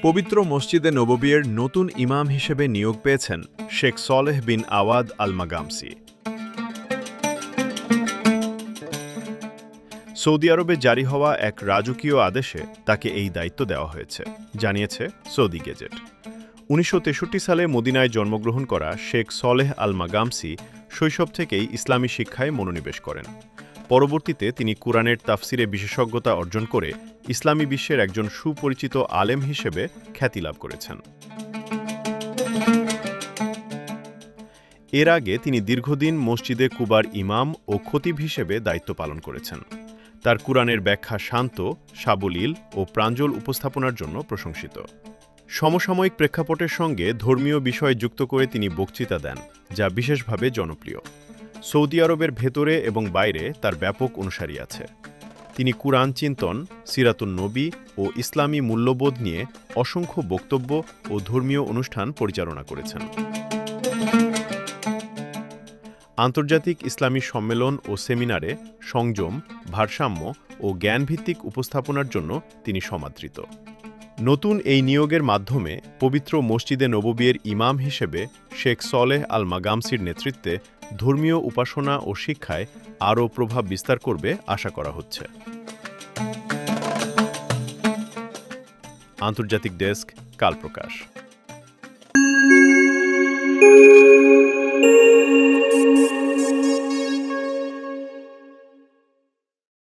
পবিত্র মসজিদে নববীর নতুন ইমাম হিসেবে নিয়োগ পেয়েছেন শেখ সলেহ বিন আওয়াদ আল মাগামসি। সৌদি আরবে জারি হওয়া এক রাজকীয় আদেশে তাকে এই দায়িত্ব দেওয়া হয়েছে, জানিয়েছে সৌদি গেজেট। ১৯৬৩ সালে মদিনায় জন্মগ্রহণ করা শেখ সলেহ আল মাগামসি শৈশব থেকেই ইসলামী শিক্ষায় মনোনিবেশ করেন। পরবর্তীতে তিনি কুরআনের তাফসিরে বিশেষজ্ঞতা অর্জন করে ইসলামী বিশ্বের একজন সুপরিচিত আলেম হিসেবে খ্যাতি লাভ করেছেন। এর আগে তিনি দীর্ঘদিন মসজিদে কুবার ইমাম ও খতিব হিসেবে দায়িত্ব পালন করেছেন। তার কুরআনের ব্যাখ্যা শান্ত, সাবলীল ও প্রাঞ্জল উপস্থাপনার জন্য প্রশংসিত। সমসাময়িক প্রেক্ষাপটের সঙ্গে ধর্মীয় বিষয় যুক্ত করে তিনি বক্তৃতা দেন, যা বিশেষভাবে জনপ্রিয়। সৌদি আরবের ভেতরে এবং বাইরে তার ব্যাপক অনুসারী আছে। তিনি কুরআন চিন্তন, সিরাতুন নবী ও ইসলামী মূল্যবোধ নিয়ে অসংখ্য বক্তব্য ও ধর্মীয় অনুষ্ঠান পরিচালনা করেছেন। আন্তর্জাতিক ইসলামী সম্মেলন ও সেমিনারে সংযম, ভারসাম্য ও জ্ঞানভিত্তিক উপস্থাপনার জন্য তিনি সমাদৃত। নতুন এই নিয়োগের মাধ্যমে পবিত্র মসজিদে নববীর ইমাম হিসেবে শেখ সলেহ আল মাগামসির নেতৃত্বে ধর্মীয় উপাসনা ও শিক্ষায় আরও প্রভাব বিস্তার করবে আশা করা হচ্ছে। আন্তর্জাতিক ডেস্ক, কাল প্রকাশ।